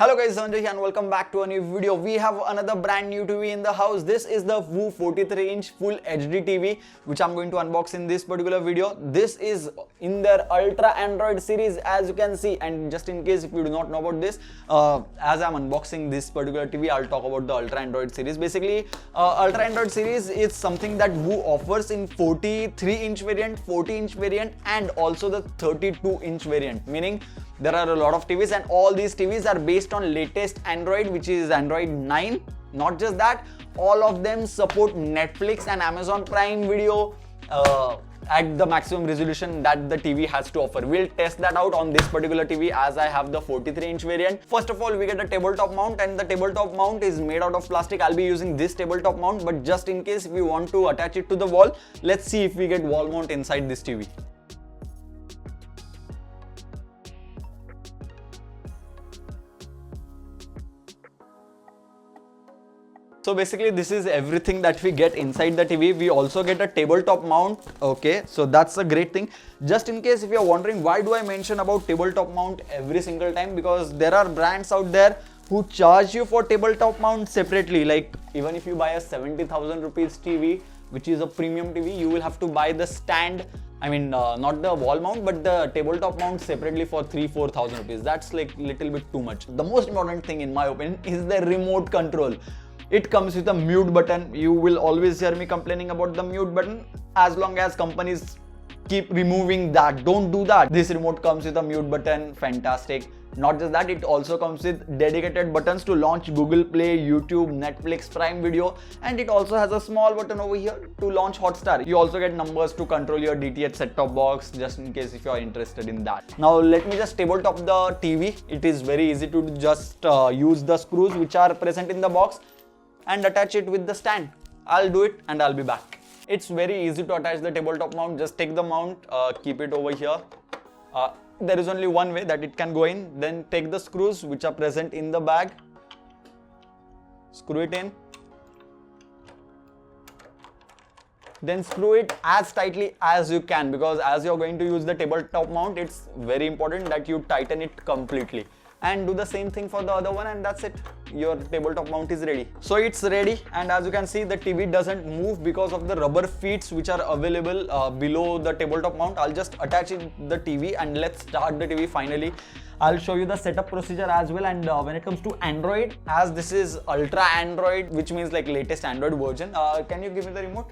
Hello guys, Sanjay here and welcome back to a new video. We have another brand new TV in the house. This is the VU 43-inch Full HD TV which I'm going to unbox in this particular video. This is in their Ultra Android series, as you can see, and just in case if you do not know about this, as I'm unboxing this particular TV, I'll talk about the Ultra Android series. Basically, Ultra Android series is something that VU offers in 43-inch variant, 40-inch variant and also the 32-inch variant, meaning there are a lot of TVs and all these TVs are based on latest Android, which is Android 9. Not just that, all of them support Netflix and Amazon Prime Video at the maximum resolution that the TV has to offer. We'll test that out on this particular TV as I have the 43-inch variant. First of all, we get a tabletop mount, and the tabletop mount is made out of plastic. I'll be using this tabletop mount, but just in case if we want to attach it to the wall, let's see if we get wall mount inside this TV. So basically this is everything that we get inside the TV. We also get a tabletop mount. Okay, so that's a great thing. Just in case if you're wondering why do I mention about tabletop mount every single time, because there are brands out there who charge you for tabletop mount separately. Like even if you buy a 70,000 rupees TV, which is a premium TV, you will have to buy the stand, not the wall mount, but the tabletop mount separately for 3,000-4,000 rupees. That's like little bit too much. The most important thing in my opinion is the remote control. It comes with a mute button. You will always hear me complaining about the mute button. As long as companies keep removing that, don't do that. This remote comes with a mute button, fantastic. Not just that, it also comes with dedicated buttons to launch Google Play, YouTube, Netflix, Prime Video, and it also has a small button over here to launch Hotstar. You also get numbers to control your DTH set-top box, just in case if you are interested in that. Now let me just tabletop the TV. It is very easy to just use the screws which are present in the box and attach it with the stand. I'll do it and I'll be back. It's very easy to attach the tabletop mount. Just take the mount, keep it over here. There is only one way that it can go in. Then take the screws which are present in the bag, screw it in, then screw it as tightly as you can, because as you're going to use the tabletop mount, it's very important that you tighten it completely. And do the same thing for the other one, and that's it. Your tabletop mount is ready. So it's ready, and as you can see, the TV doesn't move because of the rubber feet which are available below the tabletop mount. I'll just attach it the TV and let's start the TV finally. I'll show you the setup procedure as well, and when it comes to Android, as this is Ultra Android, which means like latest Android version, can you give me the remote?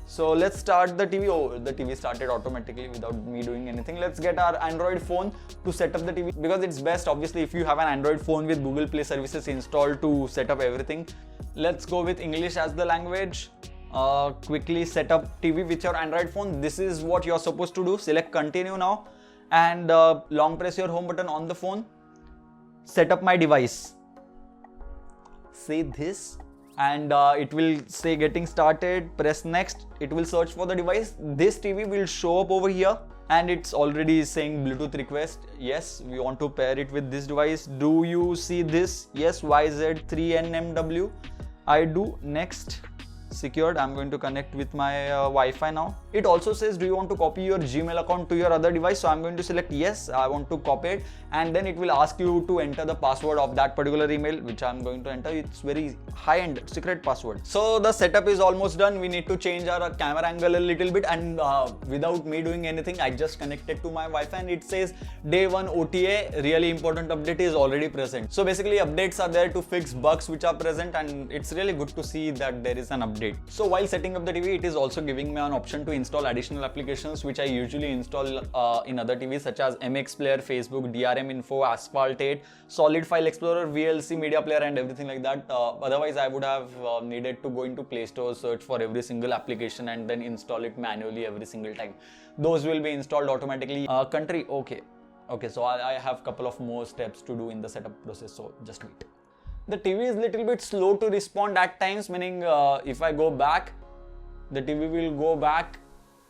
So let's start the TV. Oh, the TV started automatically without me doing anything. Let's get our Android phone to set up the TV, because it's best obviously if you have an Android phone with Google Play services installed to set up everything. Let's go with English as the language. Quickly set up TV with your Android phone. This is what you're supposed to do. Select continue now and long press your home button on the phone. Set up my device. Say this. And it will say getting started. Press next. It will search for the device. This TV will show up over here and it's already saying Bluetooth request. Yes, we want to pair it with this device. Do you see this? Yes, YZ3NMW. I do. Next. Secured. I'm going to connect with my Wi-Fi now. It also says, do you want to copy your Gmail account to your other device? So I'm going to select yes, I want to copy it, and then it will ask you to enter the password of that particular email, which I'm going to enter. It's very high-end secret password. So the setup is almost done. We need to change our camera angle a little bit, and without me doing anything, I just connected to my Wi-Fi and it says day 1 OTA, really important update is already present. So basically updates are there to fix bugs which are present, and it's really good to see that there is an update. So while setting up the TV, it is also giving me an option to install additional applications which I usually install in other TVs, such as MX Player, Facebook, DRM Info, Asphalt 8, Solid File Explorer, VLC Media Player and everything like that. Otherwise I would have needed to go into Play Store, search for every single application and then install it manually every single time. Those will be installed automatically. Country, okay, so I have a couple of more steps to do in the setup process, so just wait. The TV is little bit slow to respond at times, meaning if I go back, the TV will go back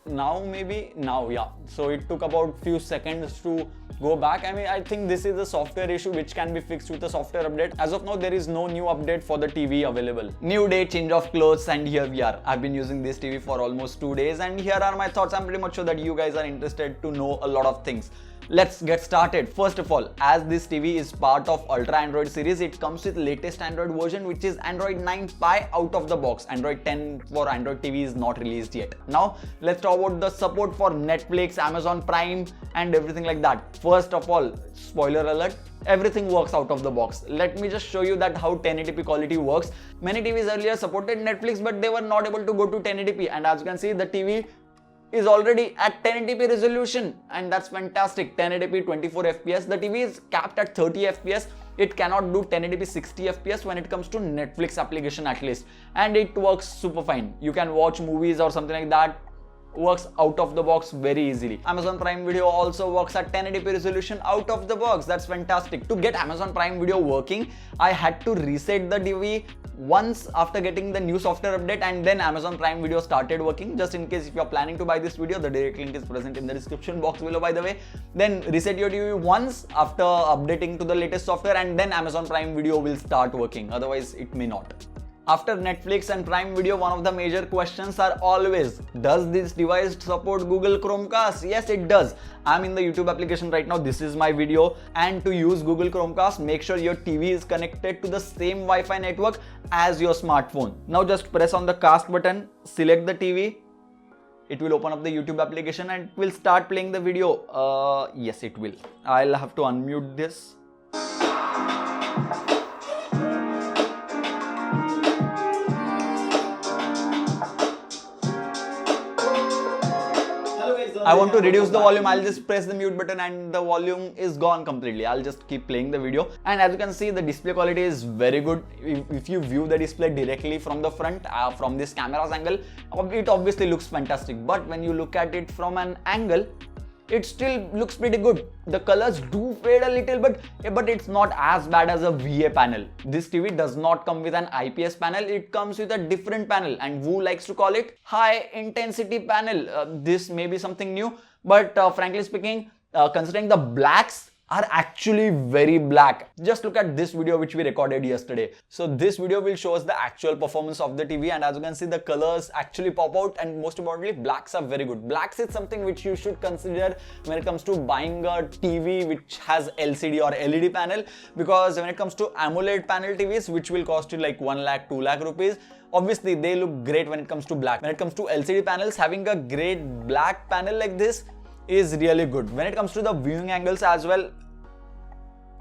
now, maybe now, yeah. So it took about few seconds to go back. I think this is a software issue which can be fixed with a software update. As of now, there is no new update for the TV available. New day, change of clothes, and here we are. I've been using this TV for almost 2 days, and here are my thoughts. I'm pretty much sure that you guys are interested to know a lot of things. let's get started. First of all, as this TV is part of Ultra Android series, it comes with latest Android version, which is Android 9 Pie out of the box. Android 10 for Android TV is not released yet. Now let's talk about the support for Netflix, Amazon Prime and everything like that. First of all, spoiler alert, everything works out of the box. Let me just show you that how 1080p quality works. Many TVs earlier supported Netflix, but they were not able to go to 1080p, and as you can see, the TV is already at 1080p resolution, and that's fantastic. 1080p 24 fps. The TV is capped at 30 fps. It cannot do 1080p 60 fps when it comes to Netflix application at least, and it works super fine. You can watch movies or something like that, works out of the box very easily. Amazon Prime Video also works at 1080p resolution out of the box. That's fantastic. To get Amazon Prime Video working, I had to reset the TV once after getting the new software update, and then Amazon Prime Video started working. Just in case if you're planning to buy this video, the direct link is present in the description box below, by the way. Then reset your TV once after updating to the latest software, and then Amazon Prime Video will start working. Otherwise it may not. After Netflix and Prime Video, one of the major questions are always, does this device support Google Chromecast? Yes, it does. I'm in the YouTube application right now. This is my video. And to use Google Chromecast, make sure your TV is connected to the same Wi-Fi network as your smartphone. Now just press on the cast button, select the TV. It will open up the YouTube application and it will start playing the video. Yes, it will. I'll have to unmute this. I want to reduce the volume. I'll just press the mute button and the volume is gone completely. I'll just keep playing the video, and as you can see, the display quality is very good. If you view the display directly from the front, from this camera's angle, it obviously looks fantastic. But when you look at it from an angle, it still looks pretty good. The colors do fade a little bit, but it's not as bad as a VA panel. This TV does not come with an IPS panel. It comes with a different panel, and Wu likes to call it high intensity panel. This may be something new, but frankly speaking, considering the blacks are actually very black. Just look at this video which we recorded yesterday. So this video will show us the actual performance of the TV, and as you can see, the colors actually pop out, and most importantly, blacks are very good. Blacks is something which you should consider when it comes to buying a TV which has LCD or LED panel, because when it comes to AMOLED panel TVs, which will cost you like 1 lakh, 2 lakh rupees, obviously they look great when it comes to black. When it comes to LCD panels, having a great black panel like this is really good. When it comes to the viewing angles as well,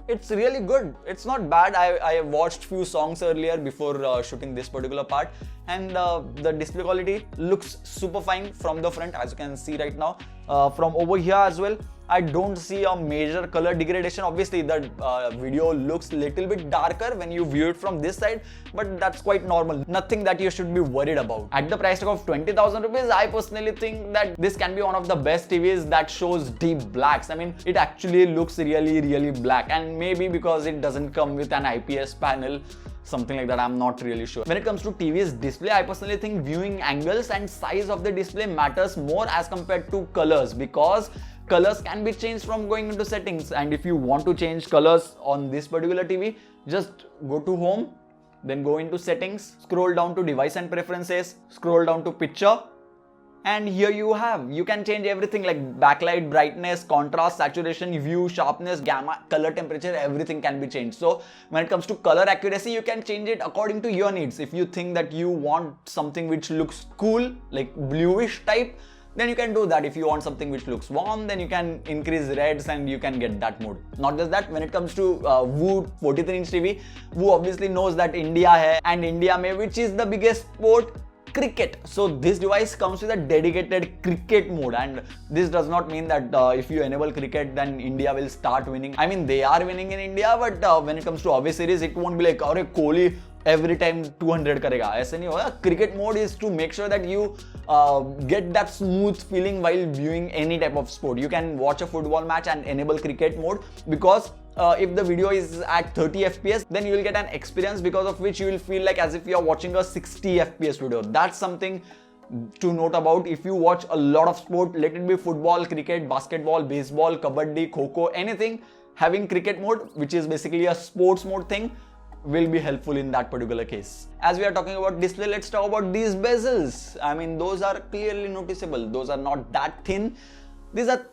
it's really good. It's not bad. I watched few songs earlier before shooting this particular part, and the display quality looks super fine from the front, as you can see right now. From over here as well, I don't see a major color degradation. Obviously, the video looks little bit darker when you view it from this side, but that's quite normal. Nothing that you should be worried about. At the price tag of 20,000 rupees, I personally think that this can be one of the best TVs that shows deep blacks. I mean, it actually looks really black, and maybe because it doesn't come with an IPS panel, something like that, I'm not really sure. When it comes to TV's display, I personally think viewing angles and size of the display matters more as compared to colors, because colors can be changed from going into settings. And if you want to change colors on this particular TV, just go to home, then go into settings, scroll down to device and preferences, scroll down to picture, and here you can change everything like backlight, brightness, contrast, saturation, view, sharpness, gamma, color temperature, everything can be changed. So when it comes to color accuracy, you can change it according to your needs. If you think that you want something which looks cool, like bluish type, then you can do that. If you want something which looks warm, then you can increase reds and you can get that mode. Not just that, when it comes to Wu 43-inch TV, Wu obviously knows that India hai and India mein, which is the biggest sport, cricket. So this device comes with a dedicated cricket mode, and this does not mean that if you enable cricket, then India will start winning. I mean, they are winning in India, but when it comes to Avi series, it won't be like, "Arey Kohli every time 200 karega." ऐसे नहीं होगा. Cricket mode is to make sure that you get that smooth feeling while viewing any type of sport. You can watch a football match and enable cricket mode, because if the video is at 30 fps, then you will get an experience because of which you will feel like as if you are watching a 60 fps video. That's something to note about. If you watch a lot of sport, let it be football, cricket, basketball, baseball, kabaddi, kho-kho, anything, having cricket mode, which is basically a sports mode thing, will be helpful in that particular case. As we are talking about display, let's talk about these bezels. I mean, those are clearly noticeable. Those are not that thin. These are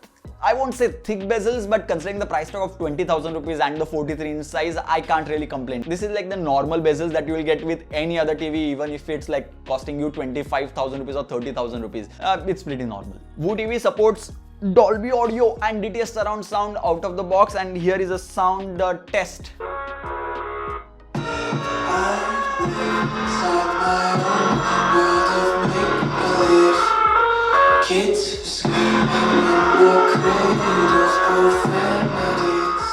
I won't say thick bezels, but considering the price tag of 20,000 rupees and the 43-inch size, I can't really complain. This is like the normal bezels that you will get with any other TV, even if it's like costing you 25,000 rupees or 30,000 rupees. It's pretty normal. VU TV supports Dolby Audio and DTS surround sound out of the box, and here is a sound test. Kids screaming in the cradles, profanities.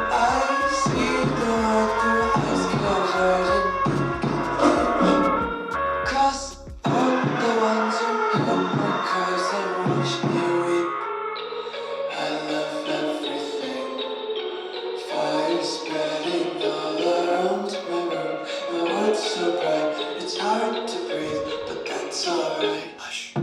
I see the one through high school version. Cross out the ones who hear my cries and watch me weep. I love everything. Fire spreading all around my room. My world's so bright, it's hard to breathe, but that's alright. Hush.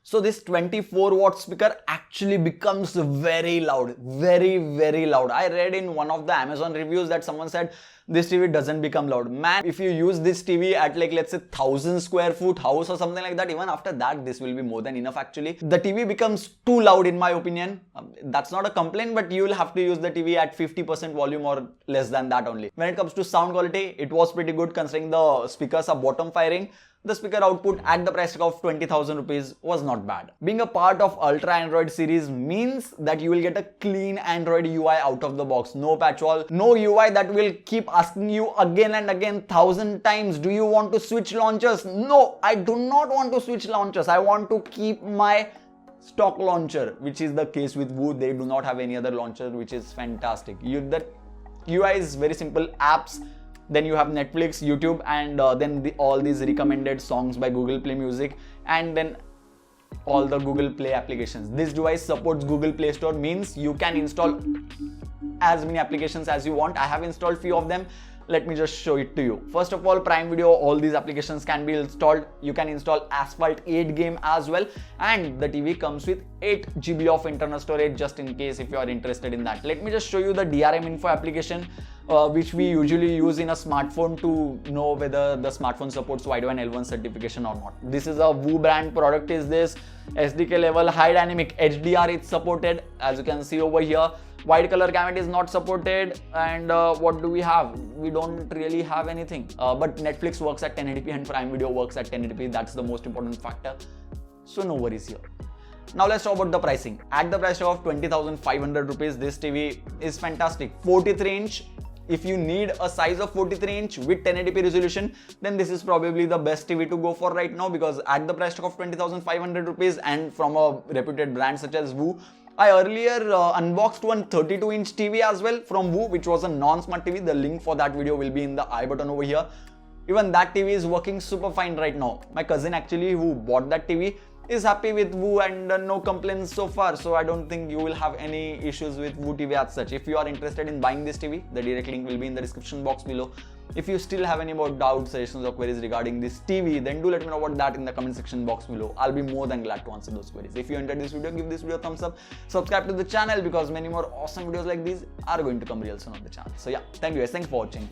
So this 24-watt speaker actually becomes very loud, very loud. I read in one of the Amazon reviews that someone said this TV doesn't become loud. Man, if you use this TV at like, let's say 1,000 square foot house or something like that, even after that, this will be more than enough actually. The TV becomes too loud in my opinion. That's not a complaint, but you will have to use the TV at 50% volume or less than that only. When it comes to sound quality, it was pretty good considering the speakers are bottom firing. The speaker output at the price tag of 20,000 rupees was not bad. Being a part of Ultra Android series means that you will get a clean Android UI out of the box. No patchwall, no UI that will keep asking you again and again 1,000 times, do you want to switch launchers? No, I do not want to switch launchers. I want to keep my stock launcher, which is the case with VU. They do not have any other launcher, which is fantastic. The UI is very simple. Apps, then you have Netflix, YouTube, and then all these recommended songs by Google Play Music, and then all the Google Play applications. This device supports Google Play Store, means you can install as many applications as you want. I have installed few of them. Let me just show it to you. First of all, Prime Video, all these applications can be installed. You can install Asphalt 8 game as well, and the TV comes with 8 GB of internal storage just in case if you are interested in that. Let me just show you the DRM Info application, which we usually use in a smartphone to know whether the smartphone supports Widevine L1 certification or not. This is a VU brand product. Is this SDK level high dynamic HDR is supported, as you can see over here. Wide color gamut is not supported, and what do we have? We don't really have anything. But Netflix works at 1080p and Prime Video works at 1080p. That's the most important factor. So no worries here. Now let's talk about the pricing. At the price of 20,500 rupees, this TV is fantastic. 43-inch. If you need a size of 43-inch with 1080p resolution, then this is probably the best TV to go for right now, because at the price tag of 20,500 rupees and from a reputed brand such as VU, I earlier unboxed one 32-inch TV as well from VU, which was a non-smart TV. The link for that video will be in the I button over here. Even that TV is working super fine right now. My cousin actually who bought that TV is happy with VU and no complaints so far. So I don't think you will have any issues with VU TV as such. If you are interested in buying this TV, the direct link will be in the description box below. If you still have any more doubts, suggestions or queries regarding this TV, then do let me know about that in the comment section box below. I'll be more than glad to answer those queries. If you enjoyed this video, give this video a thumbs up, subscribe to the channel because many more awesome videos like these are going to come real soon on the channel. So yeah, thank you guys, thanks for watching.